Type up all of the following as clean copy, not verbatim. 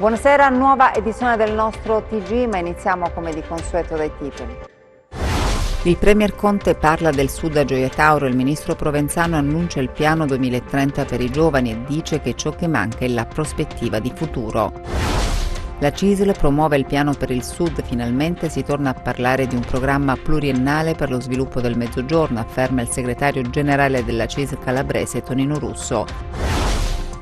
Buonasera, nuova edizione del nostro TG, ma iniziamo come di consueto dai titoli. Il Premier Conte parla del Sud a Gioia Tauro, il ministro Provenzano annuncia il piano 2030 per i giovani e dice che ciò che manca è la prospettiva di futuro. La CISL promuove il piano per il Sud, finalmente si torna a parlare di un programma pluriennale per lo sviluppo del Mezzogiorno, afferma il segretario generale della CISL calabrese Tonino Russo.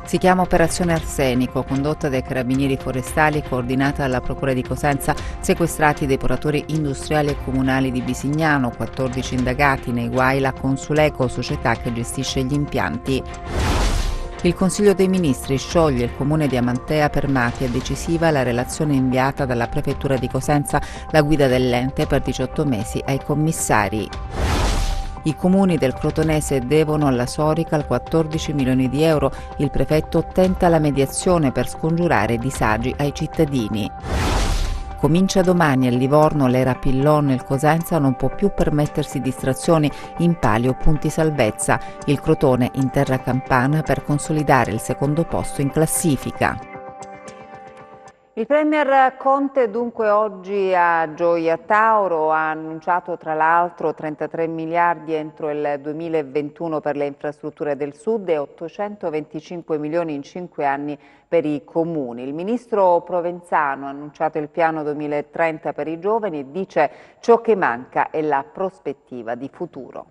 Si chiama Operazione Arsenico, condotta dai Carabinieri Forestali e coordinata dalla Procura di Cosenza, sequestrati depuratori industriali e comunali di Bisignano, 14 indagati, nei guai la Consuleco, società che gestisce gli impianti. Il Consiglio dei Ministri scioglie il comune di Amantea per mafia, decisiva la relazione inviata dalla Prefettura di Cosenza, la guida dell'ente per 18 mesi ai commissari. I comuni del Crotonese devono alla Sorical 14 milioni di euro. Il prefetto tenta la mediazione per scongiurare disagi ai cittadini. Comincia domani a Livorno l'era Pillon, il Cosenza non può più permettersi distrazioni, in palio punti salvezza. Il Crotone in terra campana per consolidare il secondo posto in classifica. Il Premier Conte dunque oggi a Gioia Tauro ha annunciato tra l'altro 33 miliardi entro il 2021 per le infrastrutture del Sud e 825 milioni in 5 anni per i comuni. Il ministro Provenzano ha annunciato il piano 2030 per i giovani e dice ciò che manca è la prospettiva di futuro.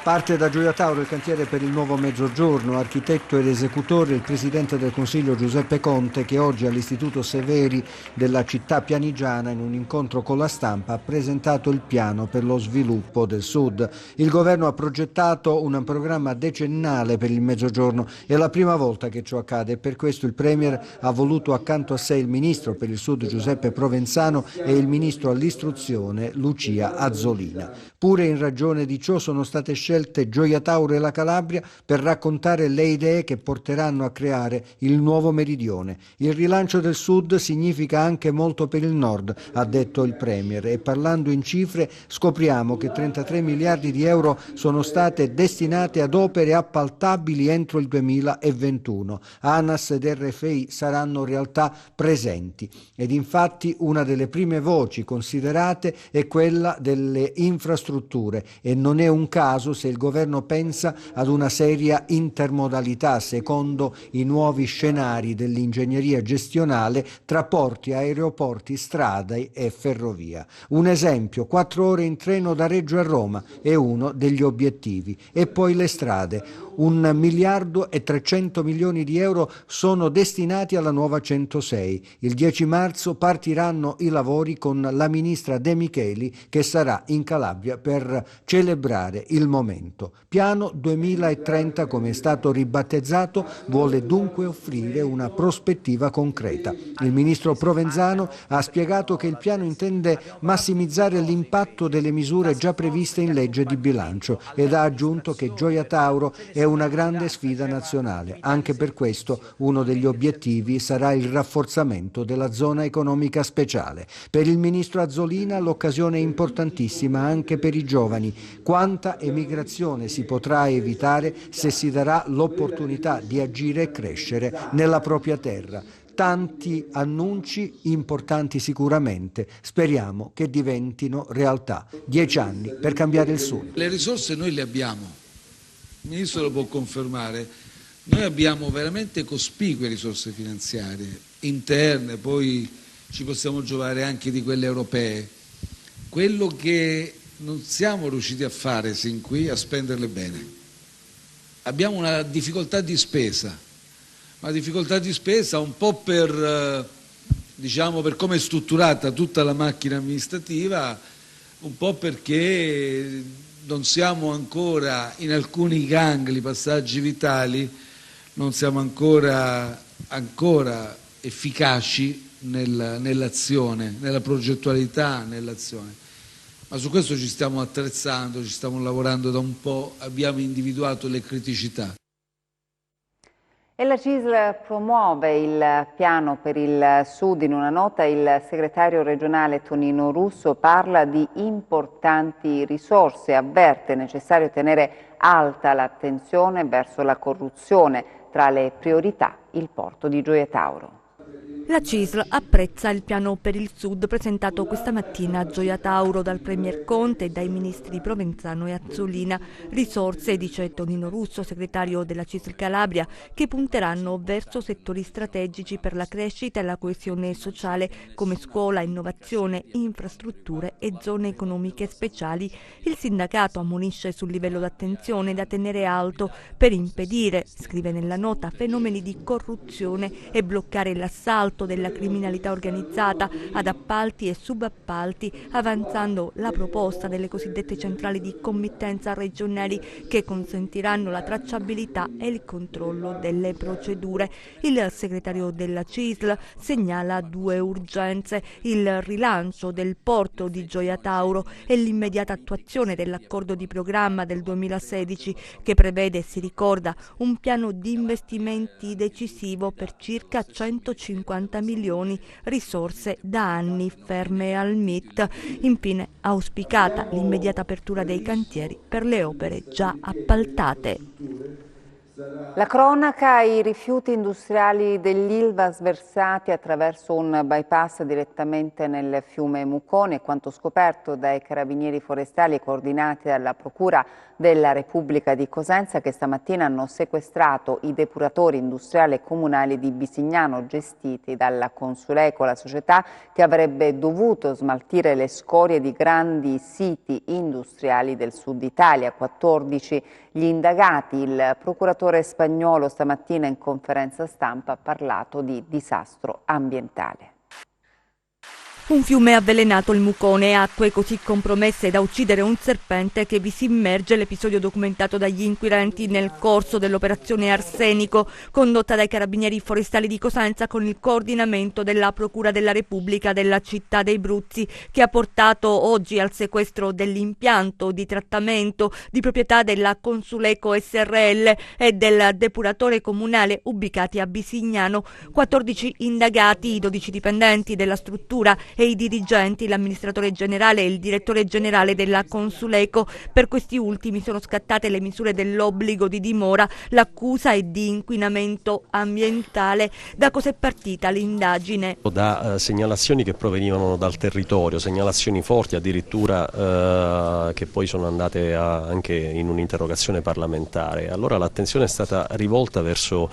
Parte da Gioia Tauro il cantiere per il nuovo Mezzogiorno, architetto ed esecutore il Presidente del Consiglio Giuseppe Conte, che oggi all'Istituto Severi della città pianigiana in un incontro con la stampa ha presentato il piano per lo sviluppo del Sud. Il governo ha progettato un programma decennale per il Mezzogiorno, è la prima volta che ciò accade e per questo il Premier ha voluto accanto a sé il Ministro per il Sud Giuseppe Provenzano e il Ministro all'Istruzione Lucia Azzolina. Pure in ragione di ciò sono state scelte Gioia Tauro e la Calabria per raccontare le idee che porteranno a creare il nuovo meridione. Il rilancio del Sud significa anche molto per il Nord, ha detto il Premier, e parlando in cifre scopriamo che 33 miliardi di euro sono state destinate ad opere appaltabili entro il 2021. ANAS ed RFI saranno realtà presenti ed infatti una delle prime voci considerate è quella delle infrastrutture e non è un caso se il governo pensa ad una seria intermodalità secondo i nuovi scenari dell'ingegneria gestionale tra porti, aeroporti, strade e ferrovia. Un esempio, 4 ore in treno da Reggio a Roma è uno degli obiettivi. E poi le strade. 1 miliardo e 300 milioni di euro sono destinati alla nuova 106. Il 10 marzo partiranno i lavori con la ministra De Micheli che sarà in Calabria per celebrare il momento. Piano 2030, come è stato ribattezzato, vuole dunque offrire una prospettiva concreta. Il ministro Provenzano ha spiegato che il piano intende massimizzare l'impatto delle misure già previste in legge di bilancio ed ha aggiunto che Gioia Tauro è una grande sfida nazionale. Anche per questo uno degli obiettivi sarà il rafforzamento della zona economica speciale. Per il ministro Azzolina l'occasione è importantissima anche per i giovani. Quanta emigrazione si potrà evitare se si darà l'opportunità di agire e crescere nella propria terra. Tanti annunci importanti sicuramente, speriamo che diventino realtà. 10 anni per cambiare il Sud. Le risorse noi le abbiamo, il Ministro lo può confermare, noi abbiamo veramente cospicue risorse finanziarie, interne, poi ci possiamo giovare anche di quelle europee. Quello che non siamo riusciti a fare sin qui è a spenderle bene. Abbiamo una difficoltà di spesa un po' per come è strutturata tutta la macchina amministrativa, un po' perché non siamo ancora in alcuni gangli, passaggi vitali, non siamo ancora efficaci nell'azione, nella progettualità, nell'azione. Ma su questo ci stiamo attrezzando, ci stiamo lavorando da un po', abbiamo individuato le criticità. E la CISL promuove il piano per il Sud. In una nota il segretario regionale Tonino Russo parla di importanti risorse, avverte necessario tenere alta l'attenzione verso la corruzione, tra le priorità il porto di Gioia Tauro. La CISL apprezza il piano per il Sud presentato questa mattina a Gioia Tauro dal Premier Conte e dai ministri Provenzano e Azzolina. Risorse, dice Tonino Russo, segretario della CISL Calabria, che punteranno verso settori strategici per la crescita e la coesione sociale come scuola, innovazione, infrastrutture e zone economiche speciali. Il sindacato ammonisce sul livello d'attenzione da tenere alto per impedire, scrive nella nota, fenomeni di corruzione e bloccare l'assalto della criminalità organizzata ad appalti e subappalti, avanzando la proposta delle cosiddette centrali di committenza regionali che consentiranno la tracciabilità e il controllo delle procedure. Il segretario della CISL segnala due urgenze: il rilancio del porto di Gioia Tauro e l'immediata attuazione dell'accordo di programma del 2016 che prevede, si ricorda, un piano di investimenti decisivo per circa 150 milioni, risorse da anni ferme al MIT. Infine auspicata l'immediata apertura dei cantieri per le opere già appaltate. La cronaca: i rifiuti industriali dell'Ilva sversati attraverso un bypass direttamente nel fiume Mucone, quanto scoperto dai carabinieri forestali coordinati dalla Procura della Repubblica di Cosenza, che stamattina hanno sequestrato i depuratori industriali e comunali di Bisignano gestiti dalla Consuleco, la società che avrebbe dovuto smaltire le scorie di grandi siti industriali del sud Italia. 14 gli indagati. Il procuratore spagnolo stamattina in conferenza stampa ha parlato di disastro ambientale. Un fiume avvelenato, il Mucone, acque così compromesse da uccidere un serpente che vi si immerge. L'episodio documentato dagli inquirenti nel corso dell'operazione Arsenico, condotta dai carabinieri forestali di Cosenza con il coordinamento della Procura della Repubblica della città dei Bruzzi, che ha portato oggi al sequestro dell'impianto di trattamento di proprietà della Consuleco SRL e del depuratore comunale ubicati a Bisignano. 14 indagati, i 12 dipendenti della struttura e i dirigenti, l'amministratore generale e il direttore generale della Consuleco. Per questi ultimi sono scattate le misure dell'obbligo di dimora. L'accusa è di inquinamento ambientale. Da cosa è partita l'indagine? Da segnalazioni che provenivano dal territorio, segnalazioni forti addirittura che poi sono andate anche in un'interrogazione parlamentare. Allora l'attenzione è stata rivolta verso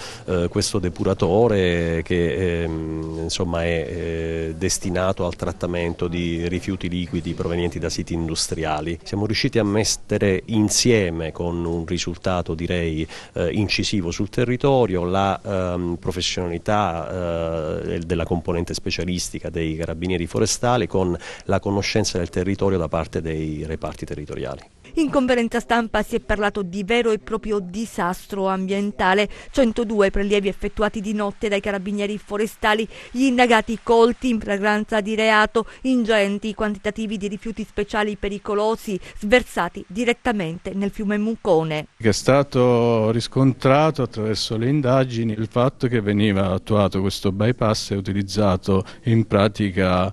questo depuratore che insomma è destinato al trattamento di rifiuti liquidi provenienti da siti industriali. Siamo riusciti a mettere insieme, con un risultato direi incisivo sul territorio, la professionalità della componente specialistica dei carabinieri forestali con la conoscenza del territorio da parte dei reparti territoriali. In conferenza stampa si è parlato di vero e proprio disastro ambientale. 102 prelievi effettuati di notte dai carabinieri forestali, gli indagati colti in flagranza di reato, ingenti quantitativi di rifiuti speciali pericolosi sversati direttamente nel fiume Mucone. È stato riscontrato attraverso le indagini il fatto che veniva attuato questo bypass e utilizzato in pratica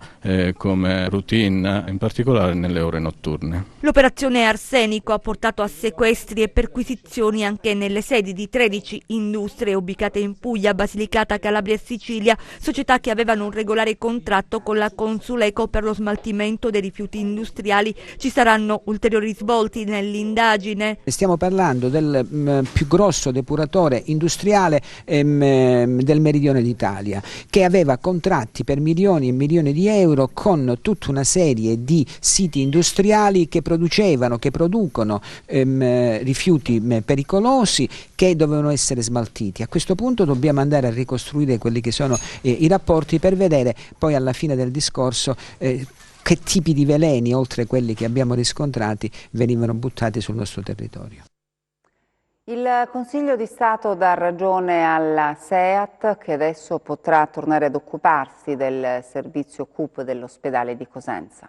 come routine, in particolare nelle ore notturne. L'operazione Arsenico ha portato a sequestri e perquisizioni anche nelle sedi di 13 industrie ubicate in Puglia, Basilicata, Calabria e Sicilia, società che avevano un regolare contratto con la Consuleco per lo smaltimento dei rifiuti industriali. Ci saranno ulteriori risvolti nell'indagine. Stiamo parlando del più grosso depuratore industriale del meridione d'Italia, che aveva contratti per milioni e milioni di euro con tutta una serie di siti industriali che producono rifiuti pericolosi che dovevano essere smaltiti. A questo punto dobbiamo andare a ricostruire quelli che sono i rapporti per vedere poi alla fine del discorso che tipi di veleni, oltre a quelli che abbiamo riscontrati, venivano buttati sul nostro territorio. Il Consiglio di Stato dà ragione alla SEAT, che adesso potrà tornare ad occuparsi del servizio CUP dell'ospedale di Cosenza.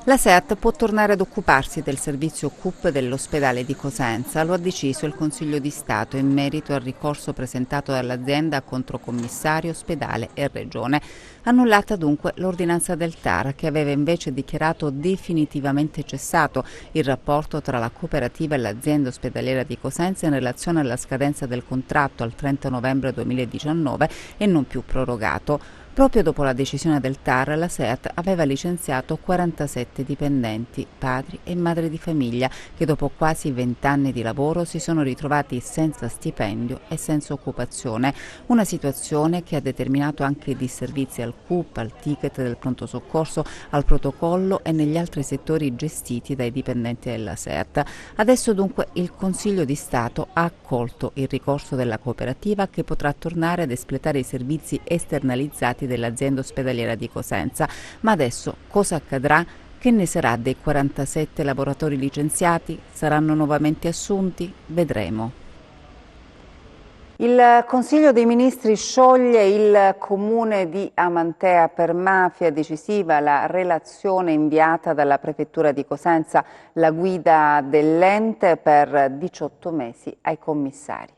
La SEAT può tornare ad occuparsi del servizio CUP dell'ospedale di Cosenza, lo ha deciso il Consiglio di Stato in merito al ricorso presentato dall'azienda contro commissario, ospedale e regione. Annullata dunque l'ordinanza del TAR, che aveva invece dichiarato definitivamente cessato il rapporto tra la cooperativa e l'azienda ospedaliera di Cosenza in relazione alla scadenza del contratto al 30 novembre 2019 e non più prorogato. Proprio dopo la decisione del TAR, la SEAT aveva licenziato 47 dipendenti, padri e madri di famiglia, che dopo quasi 20 anni di lavoro si sono ritrovati senza stipendio e senza occupazione. Una situazione che ha determinato anche disservizi al CUP, al ticket del pronto soccorso, al protocollo e negli altri settori gestiti dai dipendenti della SEAT. Adesso dunque il Consiglio di Stato ha accolto il ricorso della cooperativa, che potrà tornare ad espletare i servizi esternalizzati dell'azienda ospedaliera di Cosenza. Ma adesso cosa accadrà? Che ne sarà dei 47 lavoratori licenziati? Saranno nuovamente assunti? Vedremo. Il Consiglio dei Ministri scioglie il Comune di Amantea per mafia. Decisiva la relazione inviata dalla Prefettura di Cosenza, la guida dell'ente per 18 mesi ai commissari.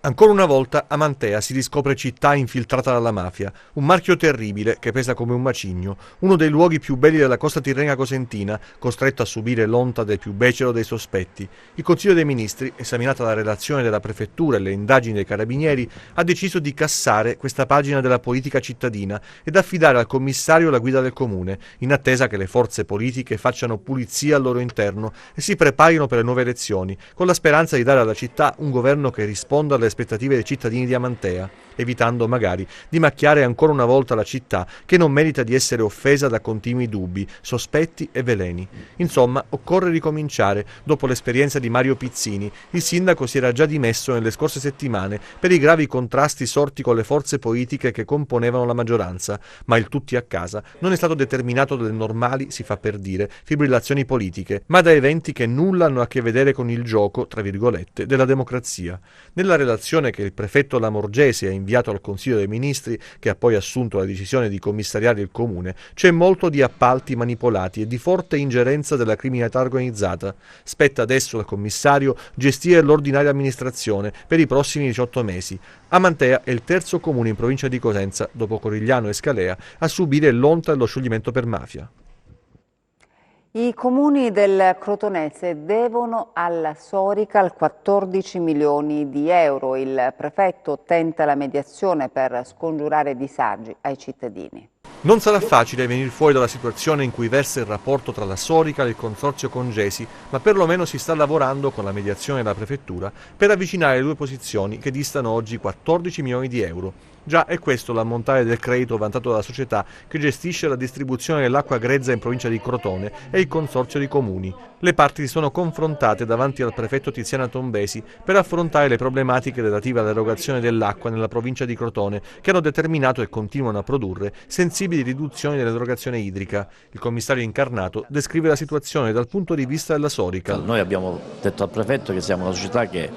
Ancora una volta Amantea si riscopre città infiltrata dalla mafia, un marchio terribile che pesa come un macigno, uno dei luoghi più belli della costa tirrenica cosentina, costretto a subire l'onta del più becero dei sospetti. Il Consiglio dei Ministri, esaminata la relazione della Prefettura e le indagini dei Carabinieri, ha deciso di cassare questa pagina della politica cittadina ed affidare al commissario la guida del comune, in attesa che le forze politiche facciano pulizia al loro interno e si preparino per le nuove elezioni, con la speranza di dare alla città un governo che risponda alle aspettative dei cittadini di Amantea, evitando magari di macchiare ancora una volta la città, che non merita di essere offesa da continui dubbi, sospetti e veleni. Insomma, occorre ricominciare. Dopo l'esperienza di Mario Pizzini, il sindaco si era già dimesso nelle scorse settimane per i gravi contrasti sorti con le forze politiche che componevano la maggioranza, ma il tutti a casa non è stato determinato dalle normali, si fa per dire, fibrillazioni politiche, ma da eventi che nulla hanno a che vedere con il gioco, tra virgolette, della democrazia. Nella relazione che il prefetto Lamorgese ha inviato al Consiglio dei Ministri, che ha poi assunto la decisione di commissariare il comune, c'è molto di appalti manipolati e di forte ingerenza della criminalità organizzata. Spetta adesso al commissario gestire l'ordinaria amministrazione per i prossimi 18 mesi. Amantea è il terzo comune in provincia di Cosenza, dopo Corigliano e Scalea, a subire l'onta dello scioglimento per mafia. I comuni del Crotonese devono alla Sorical 14 milioni di euro. Il prefetto tenta la mediazione per scongiurare disagi ai cittadini. Non sarà facile venire fuori dalla situazione in cui versa il rapporto tra la Sorical e il consorzio Congesi, ma perlomeno si sta lavorando con la mediazione della prefettura per avvicinare le due posizioni che distano oggi 14 milioni di euro. Già è questo l'ammontare del credito vantato dalla società che gestisce la distribuzione dell'acqua grezza in provincia di Crotone e il consorzio di comuni. Le parti si sono confrontate davanti al prefetto Tiziana Tombesi per affrontare le problematiche relative all'erogazione dell'acqua nella provincia di Crotone, che hanno determinato e continuano a produrre sensibili riduzioni dell'erogazione idrica. Il commissario incarnato descrive la situazione dal punto di vista della Sorical. Noi abbiamo detto al prefetto che siamo una società che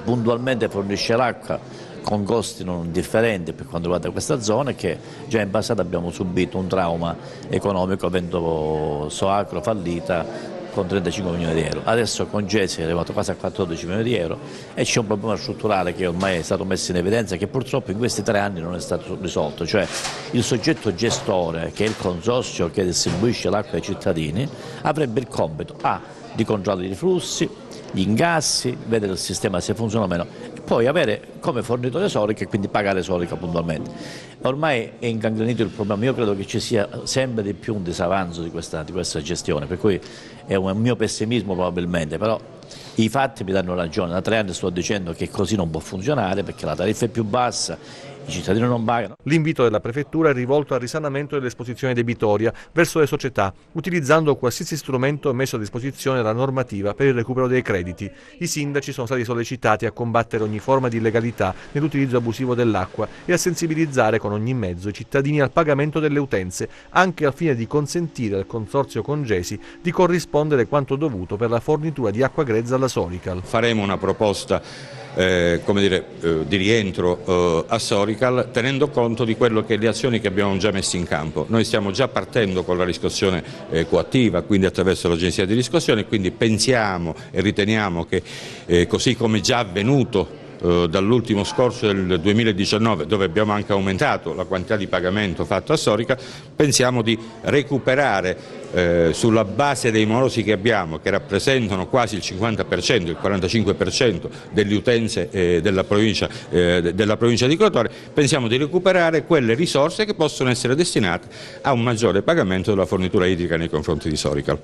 puntualmente fornisce l'acqua con costi non differenti per quanto riguarda questa zona, e che già in passato abbiamo subito un trauma economico avendo Soacro fallita con 35 milioni di euro. Adesso Congesi è arrivato quasi a 14 milioni di euro e c'è un problema strutturale che ormai è stato messo in evidenza, che purtroppo in questi 3 anni non è stato risolto, cioè il soggetto gestore, che è il consorzio che distribuisce l'acqua ai cittadini, avrebbe il compito di controllare i flussi, gli incassi, vedere il sistema se funziona o meno, e poi avere come fornitore Sorica e quindi pagare Sorica puntualmente. Ormai è ingangrenito il problema, io credo che ci sia sempre di più un disavanzo di questa gestione, per cui è un mio pessimismo probabilmente, però i fatti mi danno ragione. Da 3 anni sto dicendo che così non può funzionare perché la tariffa è più bassa, i cittadini non pagano. L'invito della prefettura è rivolto al risanamento dell'esposizione debitoria verso le società, utilizzando qualsiasi strumento messo a disposizione dalla normativa per il recupero dei crediti. I sindaci sono stati sollecitati a combattere ogni forma di illegalità nell'utilizzo abusivo dell'acqua e a sensibilizzare con ogni mezzo i cittadini al pagamento delle utenze, anche al fine di consentire al consorzio Congesi di corrispondere quanto dovuto per la fornitura di acqua grezza alla Sorical. Faremo una proposta di rientro a Sorical, tenendo conto di quello che le azioni che abbiamo già messo in campo. Noi stiamo già partendo con la riscossione coattiva, quindi attraverso l'agenzia di riscossione, quindi pensiamo e riteniamo che così come già avvenuto dall'ultimo scorso del 2019, dove abbiamo anche aumentato la quantità di pagamento fatto a Sorica, pensiamo di recuperare sulla base dei morosi che abbiamo, che rappresentano quasi il 50%, il 45% delle utenze della provincia di Crotone, pensiamo di recuperare quelle risorse che possono essere destinate a un maggiore pagamento della fornitura idrica nei confronti di Sorical.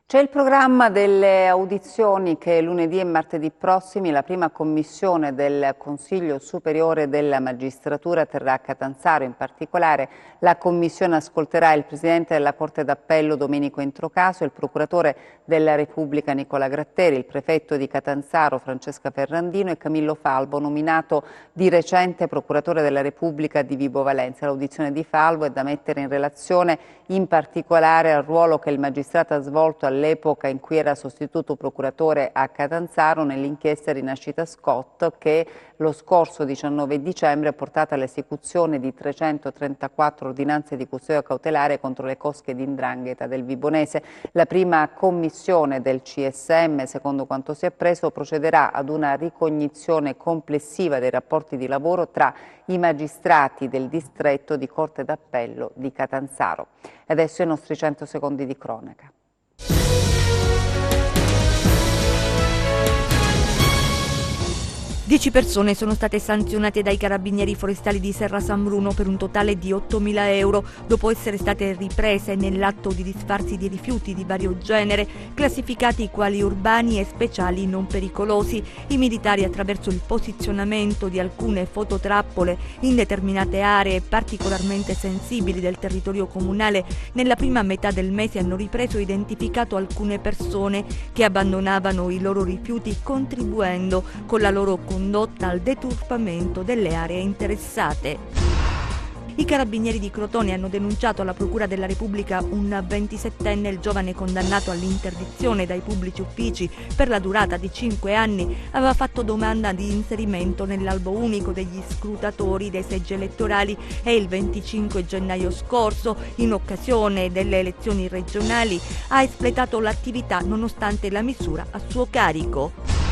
C'è il programma delle audizioni che lunedì e martedì prossimi la prima commissione del Consiglio Superiore della Magistratura terrà a Catanzaro. In particolare la commissione ascolterà il Presidente della Corte d'Appello Domenico Introcaso, il Procuratore della Repubblica Nicola Gratteri, il Prefetto di Catanzaro Francesca Ferrandino e Camillo Falvo, nominato di recente Procuratore della Repubblica di Vibo Valentia. L'audizione di Falvo è da mettere in relazione in particolare al ruolo che il magistrato ha svolto all'epoca in cui era sostituto procuratore a Catanzaro nell'inchiesta Rinascita Scott, che lo scorso 19 dicembre ha portato all'esecuzione di 334 ordinanze di custodia cautelare contro le cosche di 'ndrangheta del Vibonese. La prima commissione del CSM, secondo quanto si è appreso, procederà ad una ricognizione complessiva dei rapporti di lavoro tra i magistrati del distretto di Corte d'Appello di Catanzaro. E adesso i nostri 100 secondi di cronaca. 10 persone sono state sanzionate dai carabinieri forestali di Serra San Bruno per un totale di 8.000 euro dopo essere state riprese nell'atto di disfarsi di rifiuti di vario genere classificati quali urbani e speciali non pericolosi. I militari, attraverso il posizionamento di alcune fototrappole in determinate aree particolarmente sensibili del territorio comunale, nella prima metà del mese hanno ripreso e identificato alcune persone che abbandonavano i loro rifiuti, contribuendo con la loro condotta al deturpamento delle aree interessate. I carabinieri di Crotone hanno denunciato alla Procura della Repubblica un 27enne, il giovane condannato all'interdizione dai pubblici uffici per la durata di 5 anni, aveva fatto domanda di inserimento nell'albo unico degli scrutatori dei seggi elettorali e il 25 gennaio scorso, in occasione delle elezioni regionali, ha espletato l'attività nonostante la misura a suo carico.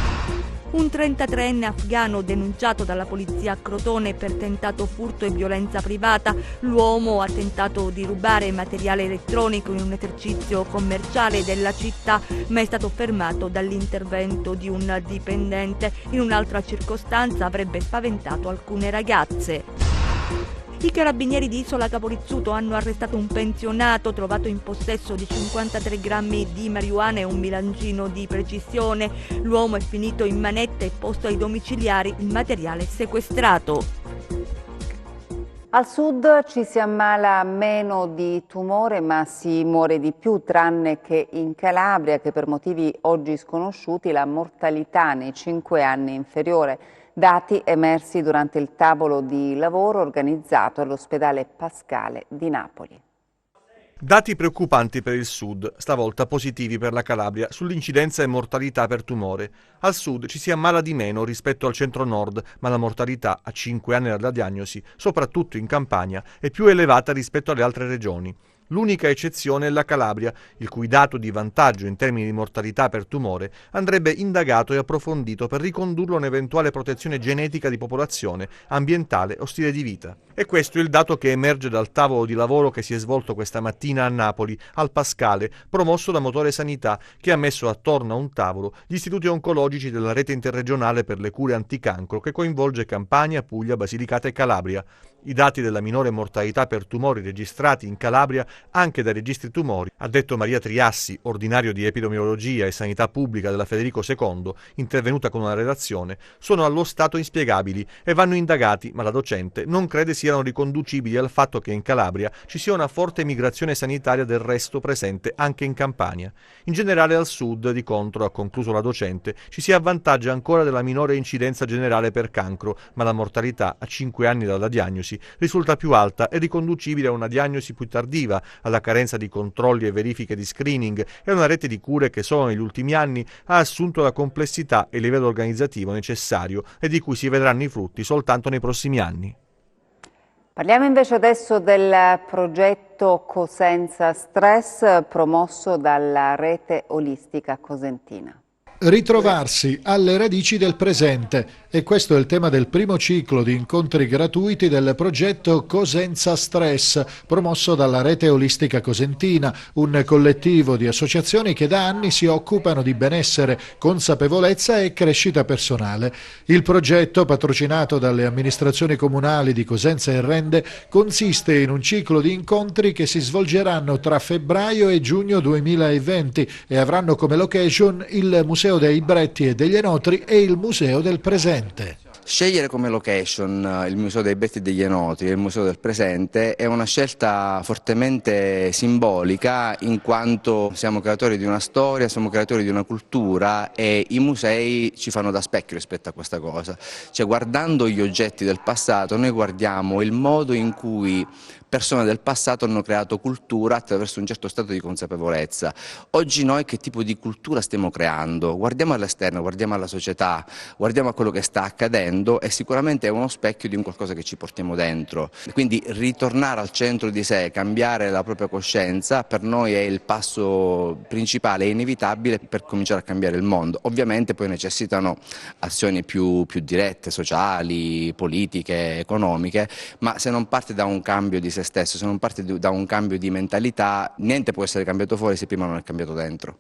Un 33enne afghano denunciato dalla polizia a Crotone per tentato furto e violenza privata. L'uomo ha tentato di rubare materiale elettronico in un esercizio commerciale della città, ma è stato fermato dall'intervento di un dipendente. In un'altra circostanza avrebbe spaventato alcune ragazze. I carabinieri di Isola Caporizzuto hanno arrestato un pensionato trovato in possesso di 53 grammi di marijuana e un bilancino di precisione. L'uomo è finito in manette e posto ai domiciliari il materiale sequestrato. Al sud ci si ammala meno di tumore, ma si muore di più, tranne che in Calabria, che per motivi oggi sconosciuti la mortalità nei 5 anni è inferiore. Dati emersi durante il tavolo di lavoro organizzato all'ospedale Pascale di Napoli. Dati preoccupanti per il sud, stavolta positivi per la Calabria sull'incidenza e mortalità per tumore. Al sud ci si ammala di meno rispetto al centro-nord, ma la mortalità a 5 anni dalla diagnosi, soprattutto in Campania, è più elevata rispetto alle altre regioni. L'unica eccezione è la Calabria, il cui dato di vantaggio in termini di mortalità per tumore andrebbe indagato e approfondito per ricondurlo a un'eventuale protezione genetica di popolazione, ambientale o stile di vita. E questo è il dato che emerge dal tavolo di lavoro che si è svolto questa mattina a Napoli, al Pascale, promosso da Motore Sanità, che ha messo attorno a un tavolo gli istituti oncologici della rete interregionale per le cure anticancro che coinvolge Campania, Puglia, Basilicata e Calabria. I dati della minore mortalità per tumori registrati in Calabria anche dai registri tumori, ha detto Maria Triassi, ordinario di epidemiologia e sanità pubblica della Federico II, intervenuta con una relazione, sono allo stato inspiegabili e vanno indagati, ma la docente non crede siano riconducibili al fatto che in Calabria ci sia una forte migrazione sanitaria del resto presente anche in Campania. In generale al sud, di contro, ha concluso la docente, ci si avvantaggia ancora della minore incidenza generale per cancro, ma la mortalità a 5 anni dalla diagnosi medici risulta più alta e riconducibile a una diagnosi più tardiva, alla carenza di controlli e verifiche di screening e a una rete di cure che solo negli ultimi anni ha assunto la complessità e il livello organizzativo necessario e di cui si vedranno i frutti soltanto nei prossimi anni. Parliamo invece adesso del progetto Cosenza Stress promosso dalla Rete Olistica Cosentina. Ritrovarsi alle radici del presente, e questo è il tema del primo ciclo di incontri gratuiti del progetto Cosenza Stress, promosso dalla Rete Olistica Cosentina, un collettivo di associazioni che da anni si occupano di benessere, consapevolezza e crescita personale. Il progetto, patrocinato dalle amministrazioni comunali di Cosenza e Rende, consiste in un ciclo di incontri che si svolgeranno tra febbraio e giugno 2020 e avranno come location il Museo dei Bretti e degli Enotri e il Museo del Presente. Scegliere come location il Museo dei Bretti e degli Enotri e il Museo del Presente è una scelta fortemente simbolica, in quanto siamo creatori di una storia, siamo creatori di una cultura e i musei ci fanno da specchio rispetto a questa cosa. Cioè, guardando gli oggetti del passato noi guardiamo il modo in cui persone del passato hanno creato cultura attraverso un certo stato di consapevolezza. Oggi noi che tipo di cultura stiamo creando? Guardiamo all'esterno, guardiamo alla società, guardiamo a quello che sta accadendo e sicuramente è uno specchio di un qualcosa che ci portiamo dentro. Quindi ritornare al centro di sé, cambiare la propria coscienza, per noi è il passo principale e inevitabile per cominciare a cambiare il mondo. Ovviamente poi necessitano azioni più dirette, sociali, politiche, economiche, ma se non parte da un cambio di se stesso, se non parte da un cambio di mentalità, niente può essere cambiato fuori se prima non è cambiato dentro.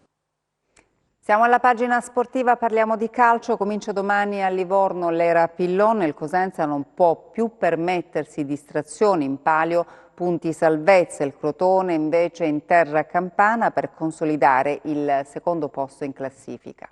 Siamo alla pagina sportiva, parliamo di calcio, comincia domani a Livorno l'era Pillon, il Cosenza non può più permettersi distrazioni, in palio punti salvezza, il Crotone invece in terra campana per consolidare il secondo posto in classifica.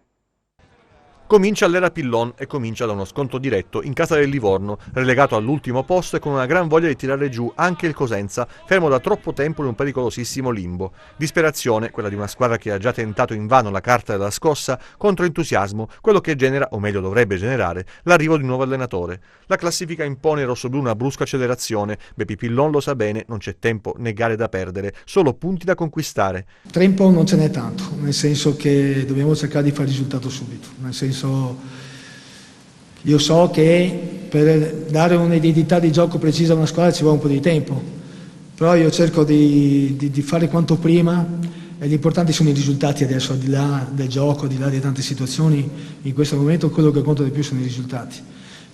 Comincia l'era Pillon e comincia da uno scontro diretto in casa del Livorno, relegato all'ultimo posto e con una gran voglia di tirare giù anche il Cosenza, fermo da troppo tempo in un pericolosissimo limbo. Disperazione, quella di una squadra che ha già tentato invano la carta della scossa, contro entusiasmo, quello che genera, o meglio dovrebbe generare, l'arrivo di un nuovo allenatore. La classifica impone ai rossoblù una brusca accelerazione. Bepi Pillon lo sa bene, non c'è tempo né gare da perdere, solo punti da conquistare. Tempo non ce n'è tanto, nel senso che dobbiamo cercare di fare risultato subito, nel senso io so che per dare un'identità di gioco precisa a una squadra ci vuole un po' di tempo, però io cerco di fare quanto prima e l'importante sono i risultati adesso, al di là del gioco, al di là di tante situazioni, in questo momento quello che conta di più sono i risultati,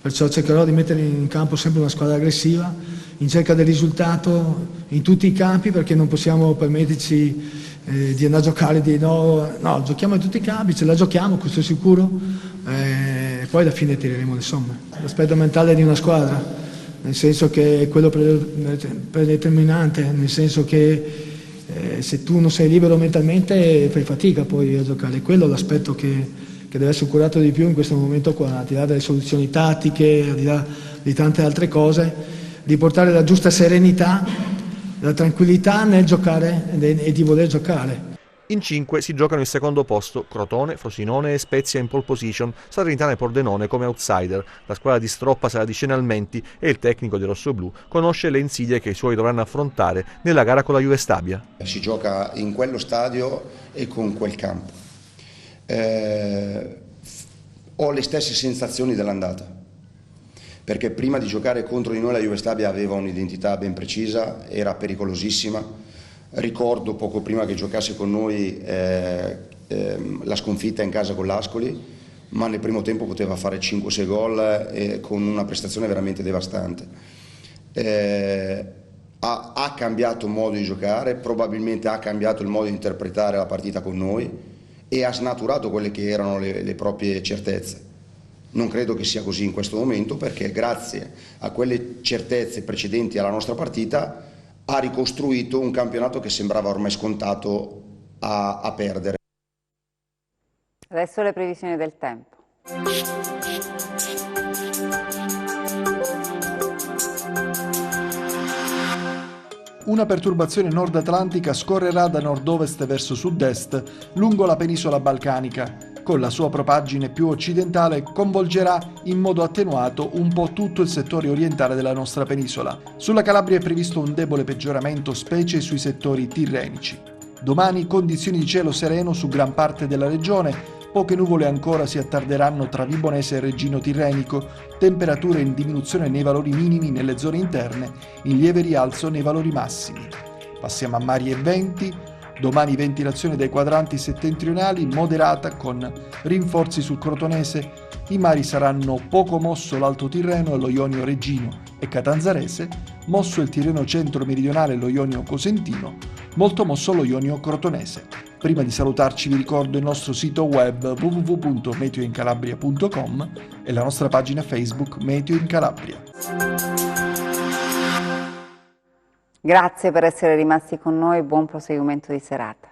perciò cercherò di mettere in campo sempre una squadra aggressiva in cerca del risultato in tutti i campi, perché non possiamo permetterci di andare a giocare no, giochiamo in tutti i campi, ce la giochiamo, questo è sicuro, e poi alla fine tireremo le somme. L'aspetto mentale di una squadra, nel senso che è quello predeterminante, nel senso che se tu non sei libero mentalmente fai fatica poi a giocare, quello è l'aspetto che deve essere curato di più in questo momento qua, al di là delle soluzioni tattiche, al di là di tante altre cose, di portare la giusta serenità, la tranquillità nel giocare e di voler giocare. In 5 si giocano il secondo posto, Crotone, Frosinone e Spezia in pole position, Salernitana e Pordenone come outsider. La squadra di Stroppa sarà di Cenalmenti e il tecnico dei rossoblù conosce le insidie che i suoi dovranno affrontare nella gara con la Juve Stabia. Si gioca in quello stadio e con quel campo. Ho le stesse sensazioni dell'andata, perché prima di giocare contro di noi la Juve Stabia aveva un'identità ben precisa, era pericolosissima. Ricordo poco prima che giocasse con noi la sconfitta in casa con l'Ascoli, ma nel primo tempo poteva fare 5-6 gol con una prestazione veramente devastante. Ha cambiato modo di giocare, probabilmente ha cambiato il modo di interpretare la partita con noi e ha snaturato quelle che erano le proprie certezze. Non credo che sia così in questo momento, perché grazie a quelle certezze precedenti alla nostra partita ha ricostruito un campionato che sembrava ormai scontato a perdere. Adesso le previsioni del tempo. Una perturbazione nord-atlantica scorrerà da nord-ovest verso sud-est lungo la penisola balcanica, con la sua propaggine più occidentale, coinvolgerà in modo attenuato un po' tutto il settore orientale della nostra penisola. Sulla Calabria è previsto un debole peggioramento, specie sui settori tirrenici. Domani condizioni di cielo sereno su gran parte della regione. Poche nuvole ancora si attarderanno tra Vibonese e Reggino Tirrenico, temperature in diminuzione nei valori minimi nelle zone interne, in lieve rialzo nei valori massimi. Passiamo a mari e venti. Domani ventilazione dai quadranti settentrionali moderata con rinforzi sul Crotonese. I mari saranno poco mosso l'Alto Tirreno e lo Ionio Reggino e Catanzarese, mosso il Tirreno centro-meridionale e lo Ionio Cosentino, molto mosso lo Ionio Crotonese. Prima di salutarci vi ricordo il nostro sito web www.meteoincalabria.com e la nostra pagina Facebook Meteo in Calabria. Grazie per essere rimasti con noi, buon proseguimento di serata.